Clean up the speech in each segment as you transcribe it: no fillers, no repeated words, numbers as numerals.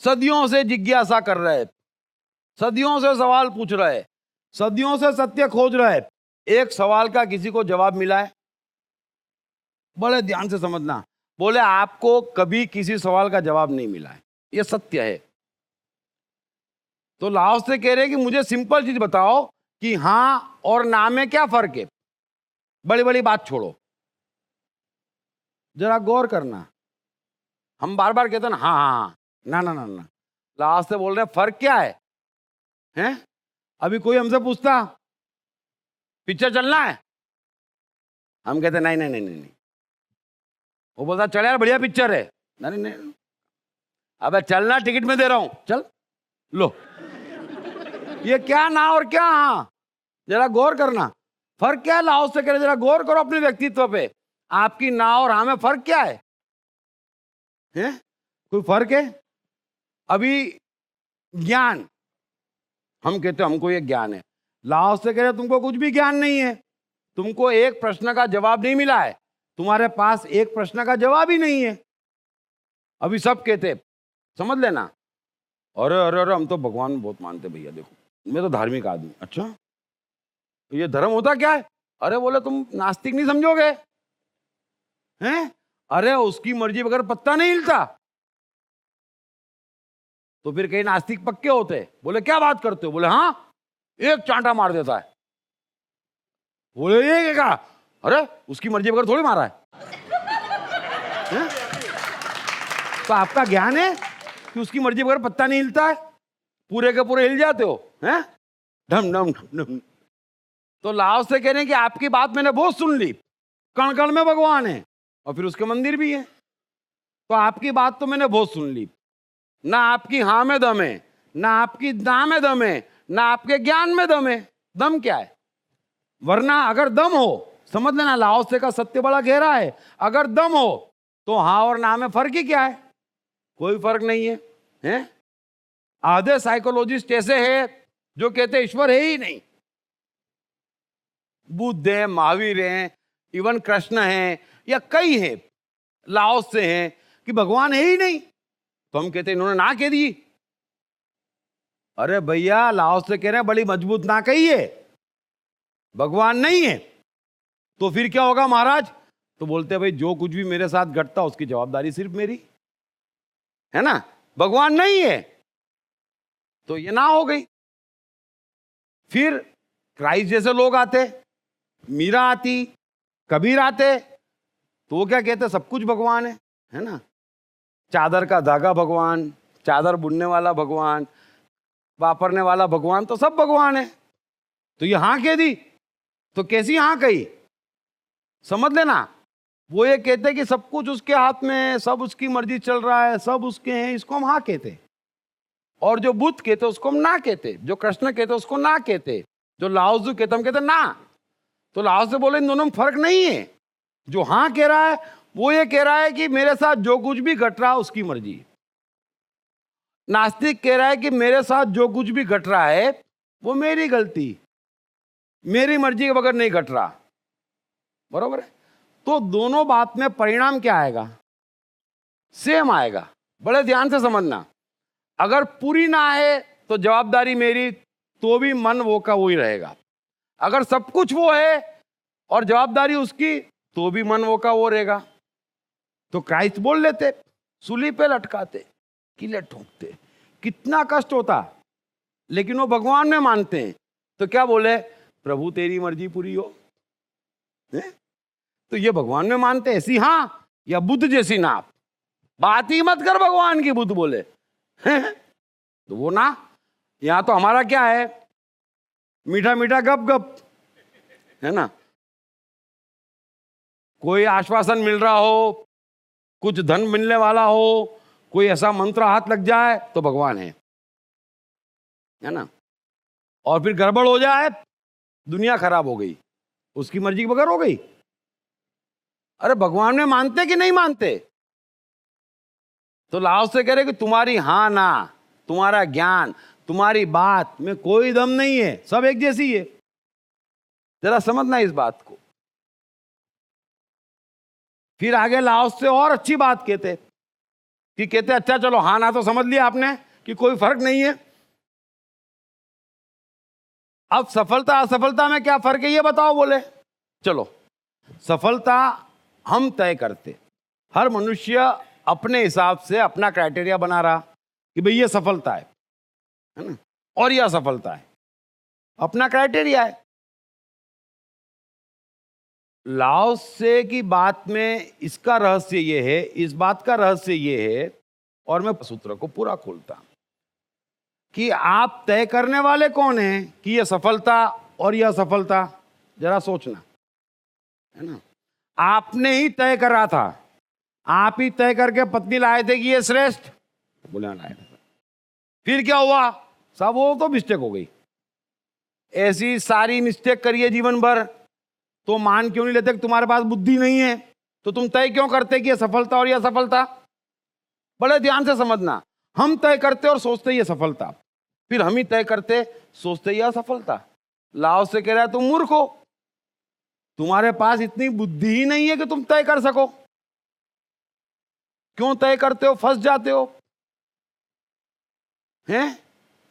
सदियों से जिज्ञासा कर रहे, सदियों से सवाल पूछ रहे, सदियों से सत्य खोज रहे, एक सवाल का किसी को जवाब मिला है? बड़े ध्यान से समझना, बोले आपको कभी किसी सवाल का जवाब नहीं मिला है, ये सत्य है। तो लाओस से कह रहे कि मुझे सिंपल चीज बताओ कि हां और ना में क्या फर्क है। बड़ी बड़ी बात छोड़ो, जरा गौर करना। हम बार बार कहते हैं ना हाँ हाँ हाँ, ना ना ना ना। लाओस से बोल रहे हैं फर्क क्या है? हैं? अभी कोई हमसे पूछता पिक्चर चलना है, हम कहते नहीं नहीं नहीं नहीं नहीं। वो बोलता चल यार बढ़िया पिक्चर है, नहीं नहीं नहीं। अबे चलना, टिकट में दे रहा हूं, चल लो। ये क्या ना और क्या हाँ, जरा गौर करना। फर्क क्या है लाओस से कह रहे, जरा गौर करो अपने व्यक्तित्व पे। आपकी ना और हाँ में फर्क क्या है? हैं? कोई फर्क है? अभी ज्ञान, हम कहते हैं हमको ये ज्ञान है, लाओस से कह रहे तुमको कुछ भी ज्ञान नहीं है, तुमको एक प्रश्न का जवाब नहीं मिला है, तुम्हारे पास एक प्रश्न का जवाब ही नहीं है। अभी सब कहते, समझ लेना, अरे अरे अरे हम तो भगवान में बहुत मानते भैया, देखो मैं तो धार्मिक आदमी। अच्छा ये धर्म होता क्या है? अरे बोले तुम नास्तिक नहीं समझोगे हैं? अरे उसकी मर्जी बगैर पत्ता नहीं हिलता। तो फिर कहीं नास्तिक पक्के होते। बोले क्या बात करते हो? बोले हाँ, एक चांटा मार देता है। बोले ये क्या? अरे उसकी मर्जी बगैर थोड़ी मारा है? तो आपका ज्ञान है कि उसकी मर्जी बगैर पत्ता नहीं हिलता है, पूरे के पूरे हिल जाते हो हैं? ढम ढम ढम ढम। तो लाओस से कह रहे हैं कि आपकी बात मैंने बहुत सुन ली, कण कण में भगवान है और फिर उसके मंदिर भी है, तो आपकी बात तो मैंने बहुत सुन ली। ना आपकी हाँ में दम है, ना आपकी ना में दम है, ना आपके ज्ञान में दम है। दम क्या है? वरना अगर दम हो, समझ लेना लाओस से का सत्य बड़ा गहरा है, अगर दम हो तो हाँ और ना में फर्क ही क्या है? कोई फर्क नहीं है, हैं? आधे साइकोलॉजिस्ट ऐसे हैं जो कहते ईश्वर है ही नहीं। बुद्ध है, महावीर हैं, इवन कृष्ण हैं, या कई हैं, लाओस से हैं कि भगवान है ही नहीं। तो हम कहते इन्होंने ना कह दी। अरे भैया लाओस से कह रहे हैं बड़ी मजबूत ना कही है, भगवान नहीं है। तो फिर क्या होगा महाराज? तो बोलते भाई जो कुछ भी मेरे साथ घटता उसकी जवाबदारी सिर्फ मेरी है ना, भगवान नहीं है तो ये ना हो गई। फिर क्राइस्ट जैसे लोग आते, मीरा आती, कबीर आते, तो वो क्या कहते सब कुछ भगवान है ना, चादर का धागा भगवान, चादर बुनने वाला भगवान, वापरने वाला भगवान, तो सब भगवान है। तो ये हाँ कह दी, तो कैसी हाँ कही? समझ लेना, वो ये कहते कि सब कुछ उसके हाथ में, सब उसकी मर्जी चल रहा है, सब उसके हैं, इसको हम हाँ कहते। और जो बुद्ध कहते उसको हम ना कहते, जो कृष्ण कहते उसको ना कहते, जो लाओजू कहते हम कहते ना। तो लाओस से बोले इन दोनों में फर्क नहीं है। जो हाँ कह रहा है वो ये कह रहा है कि मेरे साथ जो कुछ भी घट रहा है उसकी मर्जी। नास्तिक कह रहा है कि मेरे साथ जो कुछ भी घट रहा है वो मेरी गलती, मेरी मर्जी के बगैर नहीं घट रहा। बरोबर है? तो दोनों बात में परिणाम क्या आएगा? सेम आएगा। बड़े ध्यान से समझना, अगर पूरी ना है तो जवाबदारी मेरी, तो भी मन वो का वही रहेगा। अगर सब कुछ वो है और जवाबदारी उसकी, तो भी मन वो का वो रहेगा। तो क्राइस्ट बोल लेते, सूली पे लटकाते, किले ठोकते, कितना कष्ट होता, लेकिन वो भगवान में मानते हैं। तो क्या बोले? प्रभु तेरी मर्जी पूरी हो। तो ये भगवान में मानते ऐसी हाँ, या बुद्ध जैसी ना। बात ही मत कर भगवान की, बुद्ध बोले तो वो ना। यहां तो हमारा क्या है, मीठा मीठा गप गप, है ना। कोई आश्वासन मिल रहा हो, कुछ धन मिलने वाला हो, कोई ऐसा मंत्र हाथ लग जाए तो भगवान है ना। और फिर गड़बड़ हो जाए, दुनिया खराब हो गई, उसकी मर्जी के बगैर हो गई। अरे भगवान में मानते कि नहीं मानते? तो लाओस से कह रहे कि तुम्हारी हाँ ना, तुम्हारा ज्ञान, तुम्हारी बात में कोई दम नहीं है, सब एक जैसी है। जरा समझना इस बात को। फिर आगे लाओस से और अच्छी बात कहते कि कहते अच्छा चलो हाँ ना तो समझ लिया आपने कि कोई फर्क नहीं है। अब सफलता असफलता में क्या फर्क है ये बताओ। बोले चलो सफलता हम तय करते, हर मनुष्य अपने हिसाब से अपना क्राइटेरिया बना रहा कि भाई ये सफलता है ना, और यह असफलता है, अपना क्राइटेरिया है। लाओसे की बात में इसका रहस्य ये है, इस बात का रहस्य ये है, और मैं सूत्र को पूरा खोलता कि आप तय करने वाले कौन हैं कि यह सफलता और यह असफलता। जरा सोचना, है ना। आपने ही तय करा था, आप ही तय करके पत्नी लाए थे कि ये श्रेष्ठ, बोले लाए थे। फिर क्या हुआ साहब, वो तो मिस्टेक हो गई। ऐसी सारी मिस्टेक करिए जीवन भर तो मान क्यों नहीं लेते कि तुम्हारे पास बुद्धि नहीं है? तो तुम तय क्यों करते कि ये सफलता और ये असफलता? बड़े ध्यान से समझना, हम तय करते और सोचते ये सफलता, फिर हम ही तय करते सोचते ये असफलता। लाओ से कह रहा है तुम मूर्ख हो, तुम्हारे पास इतनी बुद्धि ही नहीं है कि तुम तय कर सको। क्यों तय करते हो, फंस जाते हो। हैं?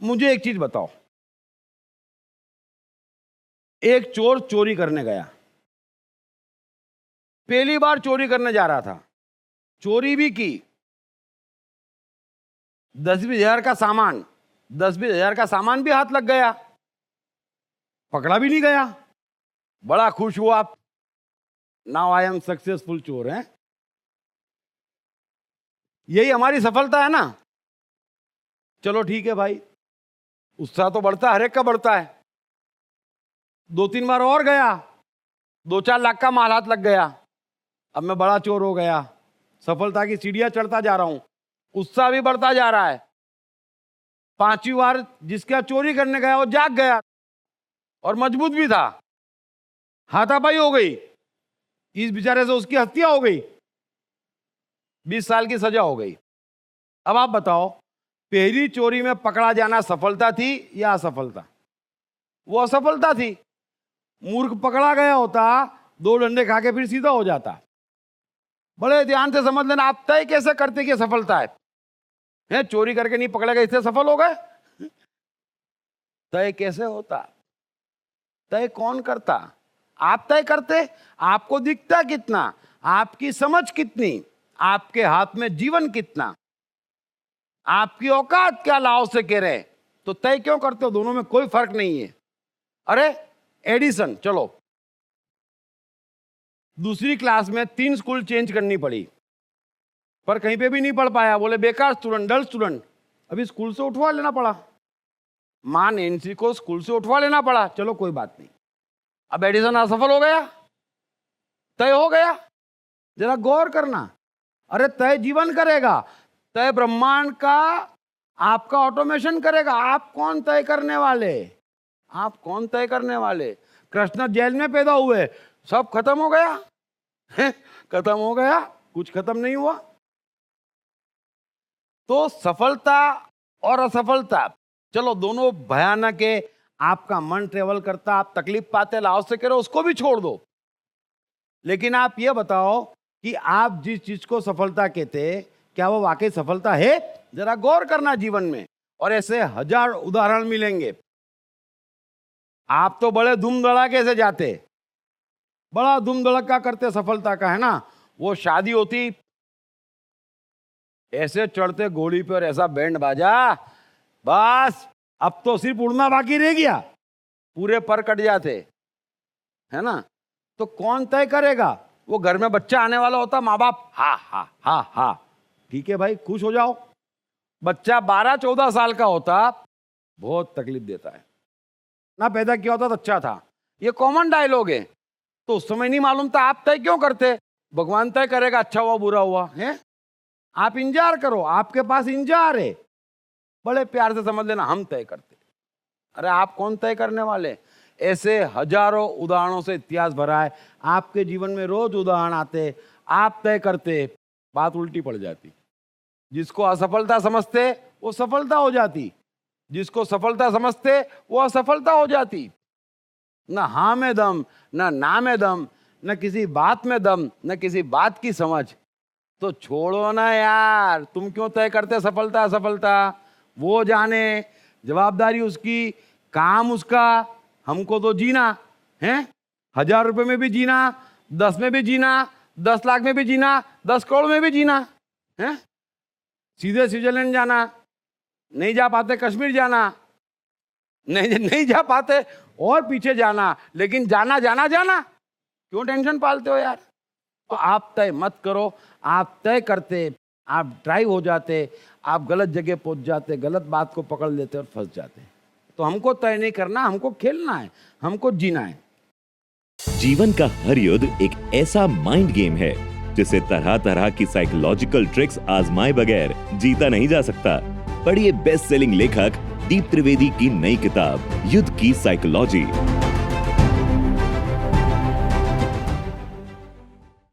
मुझे एक चीज बताओ, एक चोर चोरी करने गया, पहली बार चोरी करने जा रहा था, चोरी भी की, 10-20 हजार का सामान, 10-20 हजार का सामान भी हाथ लग गया, पकड़ा भी नहीं गया, बड़ा खुश हुआ, नाउ आई एम सक्सेसफुल चोर है। यही हमारी सफलता है ना। चलो ठीक है भाई, उत्साह तो बढ़ता, हर एक का बढ़ता है। 2-3 बार और गया, 2-4 लाख का माल हाथ लग गया, अब मैं बड़ा चोर हो गया, सफलता की सीढ़ियां चढ़ता जा रहा हूं, उत्साह भी बढ़ता जा रहा है। 5वीं बार जिसका चोरी करने गया वो जाग गया और मजबूत भी था, हाथापाई हो गई, इस बेचारे से उसकी हत्या हो गई, 20 साल की सजा हो गई। अब आप बताओ, पहली चोरी में पकड़ा जाना सफलता थी या असफलता? वो असफलता थी। मूर्ख पकड़ा गया होता, 2 डंडे खा के फिर सीधा हो जाता। बड़े ध्यान से समझ लेना, आप तय कैसे करते कि सफलता है? चोरी करके नहीं पकड़े गए इससे सफल हो गए? तय कैसे होता? तय कौन करता? आप तय करते। आपको दिखता कितना, आपकी समझ कितनी, आपके हाथ में जीवन कितना, आपकी औकात क्या, लाओ से कह रहे, तो तय क्यों करते हो? दोनों में कोई फर्क नहीं है। अरे एडिसन, चलो दूसरी क्लास में 3 स्कूल चेंज करनी पड़ी, पर कहीं पे भी नहीं पढ़ पाया, बोले बेकार स्टूडेंट, डल स्टूडेंट, अभी स्कूल से उठवा लेना पड़ा। मां नैन्सी को स्कूल से उठवा लेना पड़ा, चलो कोई बात नहीं। अब एडिसन असफल हो गया, तय हो गया। जरा गौर करना, अरे तय जीवन करेगा, तय ब्रह्मांड का आपका ऑटोमेशन करेगा। आप कौन तय करने वाले? आप कौन तय करने वाले? कृष्ण जेल में पैदा हुए, सब खत्म हो गया है? खत्म हो गया, कुछ खत्म नहीं हुआ। तो सफलता और असफलता, चलो दोनों भयानक है, आपका मन ट्रेवल करता, आप तकलीफ पाते, लाओ से करो उसको भी छोड़ दो। लेकिन आप ये बताओ कि आप जिस चीज को सफलता कहते, क्या वो वाकई सफलता है? जरा गौर करना जीवन में, और ऐसे 1000 उदाहरण मिलेंगे। आप तो बड़े धूम धड़ाके से जाते, बड़ा धूम धड़का करते सफलता का, है ना। वो शादी होती, ऐसे चढ़ते घोड़ी पर, ऐसा बैंड बाजा, बस अब तो सिर्फ उड़ना बाकी रह गया, पूरे पर कट जाते, है ना। तो कौन तय करेगा? वो घर में बच्चा आने वाला होता, माँ बाप हा हा हा हा, ठीक है भाई खुश हो जाओ। बच्चा 12-14 साल का होता, बहुत तकलीफ देता है ना, पैदा किया होता तो अच्छा था, ये कॉमन डायलॉग है। तो उस समय नहीं मालूम था, आप तय क्यों करते? भगवान तय करेगा, अच्छा हुआ बुरा हुआ है, आप इंतजार करो, आपके पास इंतजार है। बड़े प्यार से समझ लेना, हम तय करते। अरे आप कौन तय करने वाले? ऐसे हजारों उदाहरणों से इतिहास भरा है, आपके जीवन में रोज उदाहरण आते, आप तय करते, बात उल्टी पड़ जाती। जिसको असफलता समझते वो सफलता हो जाती, जिसको सफलता समझते वो असफलता हो जाती। न हाँ में दम, न ना में दम, न किसी बात में दम, न किसी बात की समझ। तो छोड़ो ना यार, तुम क्यों तय करते सफलता असफलता? वो जाने, जवाबदारी उसकी, काम उसका, हमको तो जीना है। 1000 रुपए में भी जीना, 10 में भी जीना, 10 लाख में भी जीना, 10 करोड़ में भी जीना है। सीधे स्विट्जरलैंड जाना, नहीं जा पाते कश्मीर जाना, नहीं जा पाते और पीछे जाना, लेकिन जाना जाना जाना। क्यों टेंशन पालते हो यार? तो आप तय मत करो। आप तय करते, आप ड्राइव हो जाते, आप गलत जगह पहुंच जाते, गलत बात को पकड़ लेते और फंस जाते। तो हमको तय नहीं करना, हमको खेलना है, हमको जीना है। जीवन का हर युद्ध एक ऐसा माइंड गेम है जिसे तरह तरह की साइकोलॉजिकल ट्रिक्स आजमाए बगैर जीता नहीं जा सकता। पढ़िए बेस्ट सेलिंग लेखक दीप त्रिवेदी की नई किताब युद्ध की साइकोलॉजी।